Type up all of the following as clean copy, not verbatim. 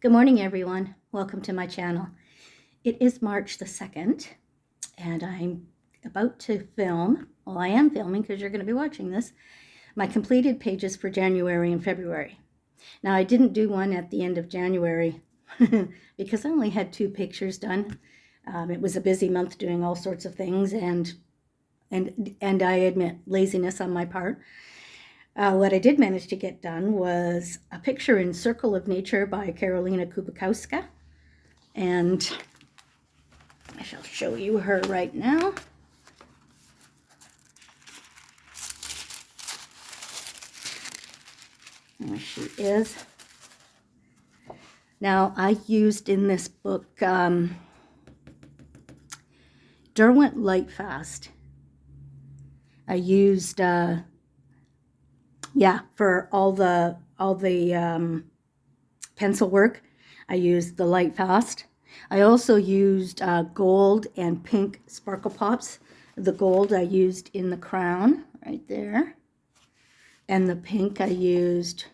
Good morning, everyone. Welcome to my channel. It is March the 2nd, and I'm about to film, well, I am filming because you're going to be watching this, my completed pages for January and February. Now, I didn't do one at the end of January because I only had 2 pictures done. It was a busy month doing all sorts of things, and I admit laziness on my part. What I did manage to get done was a picture in Circle of Nature by Karolina Kubikowska, and I shall show you her right now. There she is. Now, I used in this book Derwent Lightfast. I used for all the pencil work, I used the Lightfast. I also used gold and pink sparkle pops. The gold I used in the crown right there, and the pink I used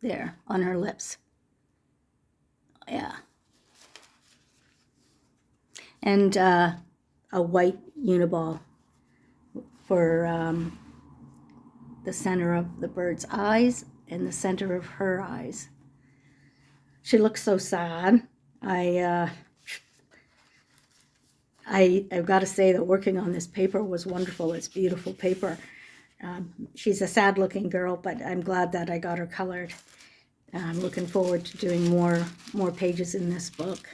there on her lips. Yeah. And a white uniball for the center of the bird's eyes and the center of her eyes. She looks so sad. I've got to say that working on this paper was wonderful. It's beautiful paper. She's a sad-looking girl, but I'm glad that I got her colored. I'm looking forward to doing more pages in this book.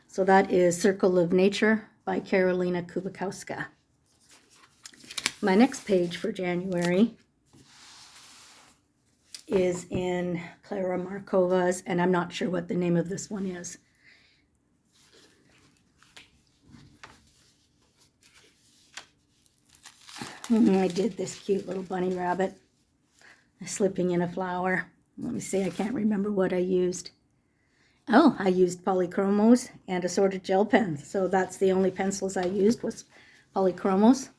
So that is Circle of Nature by Karolina Kubikowska. My next page for January is in Clara Markova's, and I'm not sure what the name of this one is. I did this cute little bunny rabbit slipping in a flower. Let me see, I can't remember what I used. Oh, I used polychromos and assorted gel pens. So that's the only pencils I used was polychromos.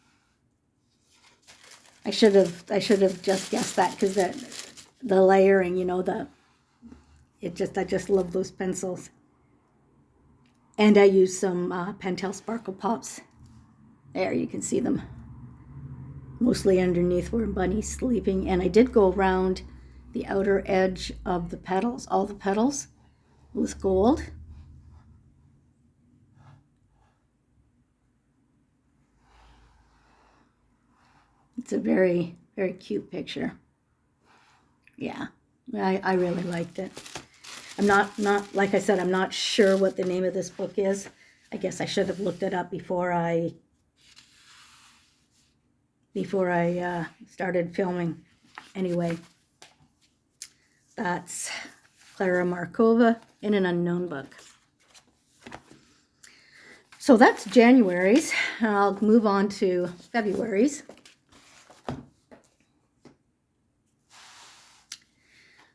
I should have just guessed that because the layering, you know, I just love those pencils. And I used some Pentel Sparkle Pops. There, you can see them. Mostly underneath where Bunny's sleeping. And I did go around the outer edge of the petals, all the petals, with gold. It's a very, very cute picture. Yeah, I really liked it. I'm not like I said, I'm not sure what the name of this book is. I guess I should have looked it up before I started filming. Anyway, that's Clara Markova in an unknown book. So that's January's. I'll move on to February's.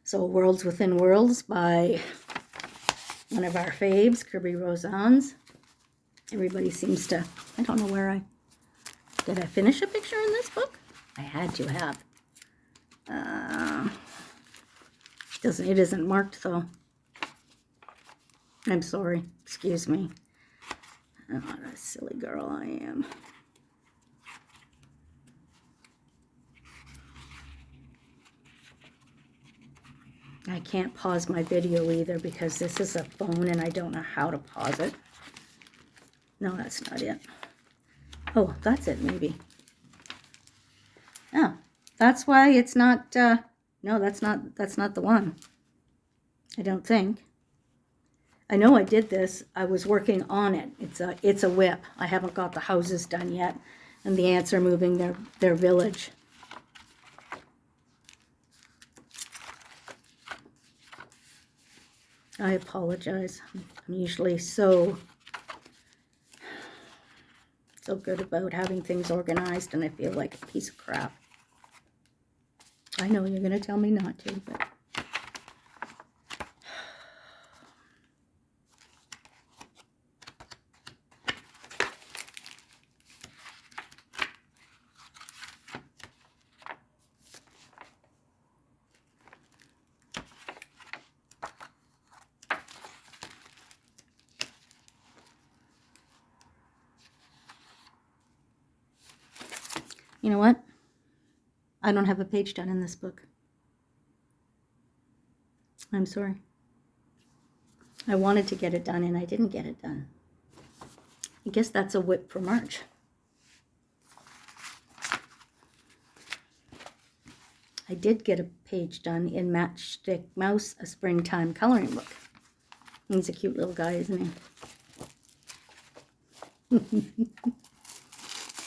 So Worlds Within Worlds by one of our faves, Kirby Rozan's. Everybody seems to, I don't know where did I finish a picture in this book? I had to have. It isn't marked though. I'm sorry, excuse me. Oh, what a silly girl I am. I can't pause my video either because this is a phone and I don't know how to pause it. No, that's not it. Oh, that's it maybe. Oh, that's why it's not, no, that's not the one. I don't think. I know I did this. I was working on it. It's a whip. I haven't got the houses done yet, and the ants are moving their village. I apologize. I'm usually so good about having things organized, and I feel like a piece of crap. I know you're going to tell me not to, but You know what? I don't have a page done in this book. I'm sorry. I wanted to get it done and I didn't get it done. I guess that's a whip for March. I did get a page done in Matchstick Mouse, a springtime coloring book. He's a cute little guy, isn't he?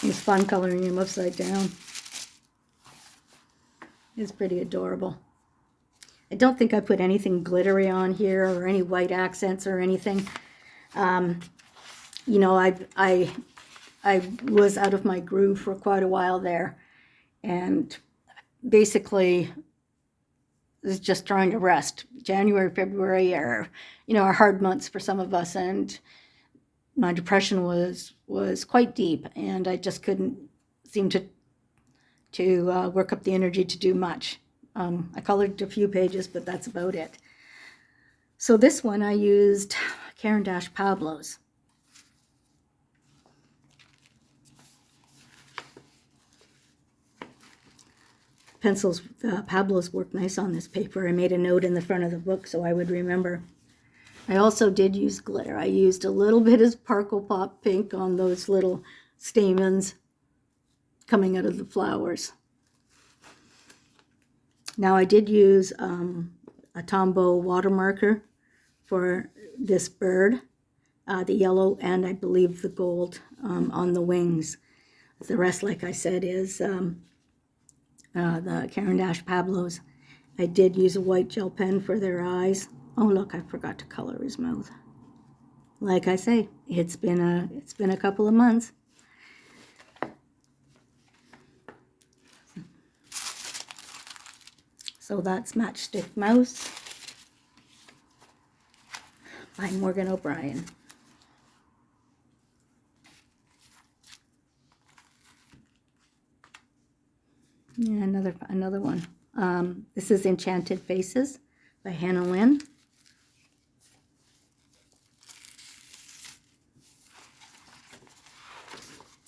It was fun coloring him upside down. It's pretty adorable. I don't think I put anything glittery on here or any white accents or anything. You know, I was out of my groove for quite a while there, and basically was just trying to rest. January, February are, you know, are hard months for some of us, and my depression was quite deep, and I just couldn't seem to work up the energy to do much. I colored a few pages, but that's about it. So this one I used Caran Pablo's. Pencils, Pablo's work nice on this paper. I made a note in the front of the book so I would remember. I also did use glitter. I used a little bit of Sparkle Pop Pink on those little stamens coming out of the flowers. Now I did use a Tombow water marker for this bird, the yellow and I believe the gold on the wings. The rest, like I said, is the Caran Pablo's. I did use a white gel pen for their eyes. Oh look, I forgot to color his mouth. Like I say, it's been a couple of months. So that's Matchstick Mouse by Morgan O'Brien. Yeah, another one. This is Enchanted Faces by Hannah Lynn.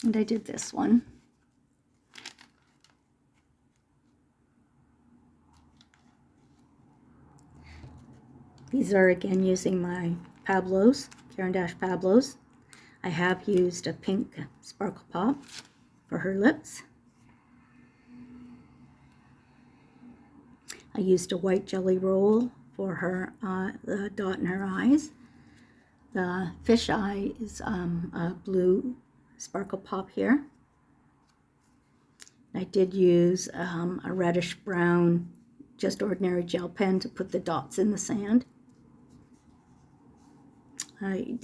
And I did this one. These are again using my Pablo's, Caran Pablo's. I have used a pink Sparkle Pop for her lips. I used a white jelly roll for her, the dot in her eyes. The fish eye is a blue Sparkle Pop here. I did use a reddish brown, just ordinary gel pen to put the dots in the sand. I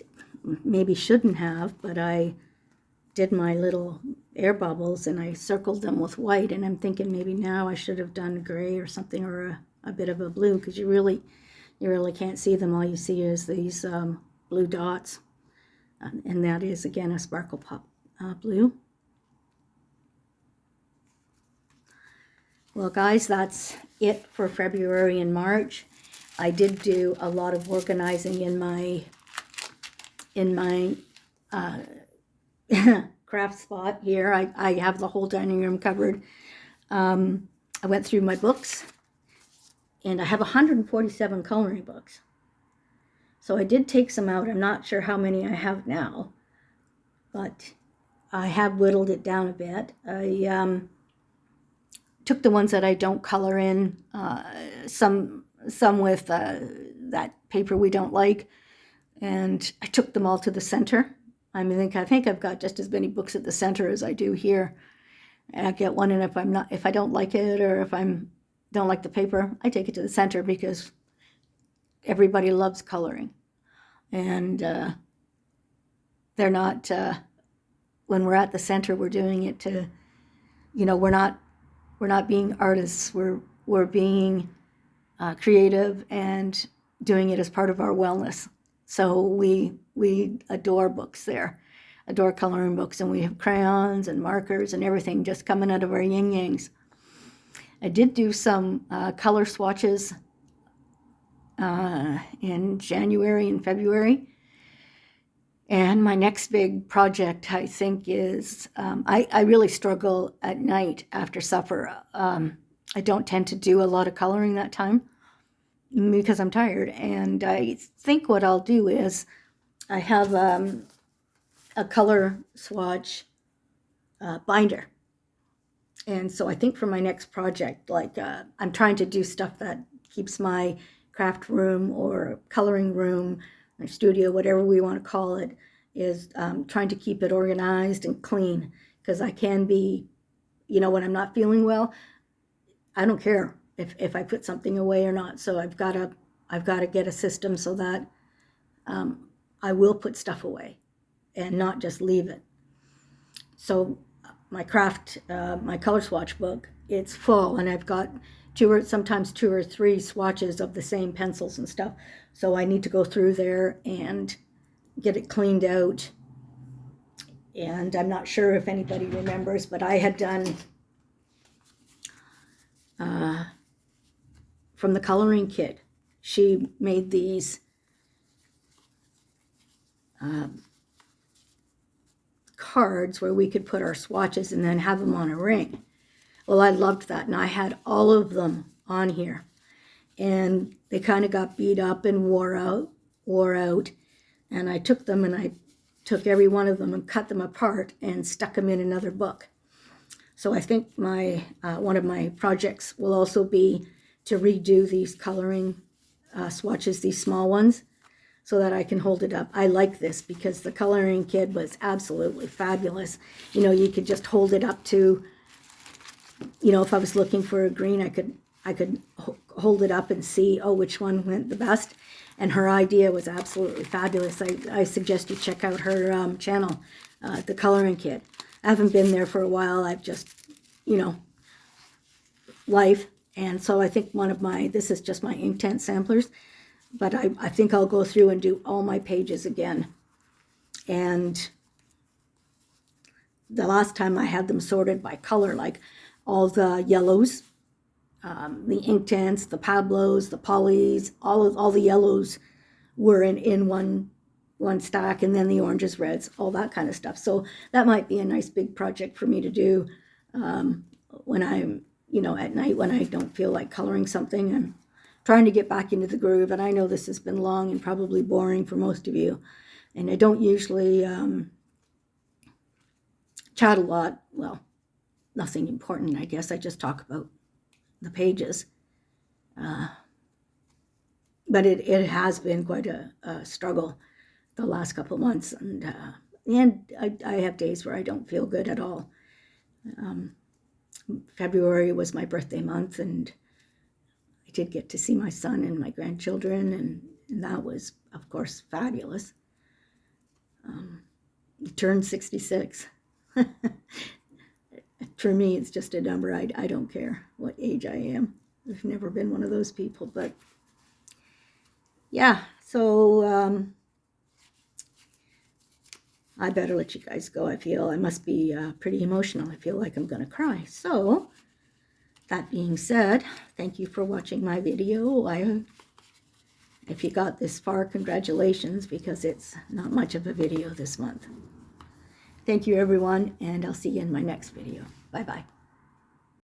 maybe shouldn't have, but I did my little air bubbles and I circled them with white, and I'm thinking maybe now I should have done gray or something, or a bit of a blue, because you really can't see them. All you see is these blue dots, and that is again a Sparkle Pop blue. Well guys, that's it for February and March. I did do a lot of organizing in my craft spot here. I have the whole dining room covered. I went through my books, and I have 147 coloring books. So I did take some out. I'm not sure how many I have now, but I have whittled it down a bit. I took the ones that I don't color in, some with that paper we don't like, and I took them all to the center. I think I've got just as many books at the center as I do here. And I get one, and if I don't like it, or if don't like the paper, I take it to the center, because everybody loves coloring, and they're not. When we're at the center, we're doing it to, we're not being artists. We're being creative and doing it as part of our wellness. So we adore books there, adore coloring books, and we have crayons and markers and everything just coming out of our yin-yangs. I did do some color swatches in January and February, And my next big project, I think, is I really struggle at night after supper. I don't tend to do a lot of coloring that time because I'm tired. And I think what I'll do is I have a color swatch binder. And so I think for my next project, like I'm trying to do stuff that keeps my craft room or coloring room or studio, whatever we want to call it, is trying to keep it organized and clean, because I can be, when I'm not feeling well, I don't care if I put something away or not. So I've got to get a system so that I will put stuff away and not just leave it. So my my color swatch book, it's full, and I've got sometimes two or three swatches of the same pencils and stuff. So I need to go through there and get it cleaned out. And I'm not sure if anybody remembers, but I had done from the coloring kit, she made these cards where we could put our swatches and then have them on a ring. Well, I loved that, and I had all of them on here, and they kind of got beat up and wore out, and I took them and I took every one of them and cut them apart and stuck them in another book. So I think my one of my projects will also be to redo these coloring swatches, these small ones, so that I can hold it up. I like this because the coloring kit was absolutely fabulous. You could just hold it up to, if I was looking for a green, I could hold it up and see, which one went the best. And her idea was absolutely fabulous. I suggest you check out her channel, The Coloring Kit. I haven't been there for a while. I've just, life. And so I think this is just my Inktent samplers, but I think I'll go through and do all my pages again. And the last time I had them sorted by color, like all the yellows, the Inktents, the Pablos, the Polys, all the yellows were in one stack, and then the oranges, reds, all that kind of stuff. So that might be a nice big project for me to do when I'm, at night when I don't feel like coloring something. I'm trying to get back into the groove, and I know this has been long and probably boring for most of you, and I don't usually chat a lot. Well, nothing important, I guess. I just talk about the pages. But it has been quite a struggle the last couple of months, and I have days where I don't feel good at all. February was my birthday month, and I did get to see my son and my grandchildren, and that was, of course, fabulous. Turned 66. For me, it's just a number. I don't care what age I am. I've never been one of those people, but yeah, so I better let you guys go. I must be pretty emotional. I feel like I'm going to cry. So that being said, thank you for watching my video. If you got this far, congratulations, because it's not much of a video this month. Thank you, everyone, and I'll see you in my next video. Bye-bye.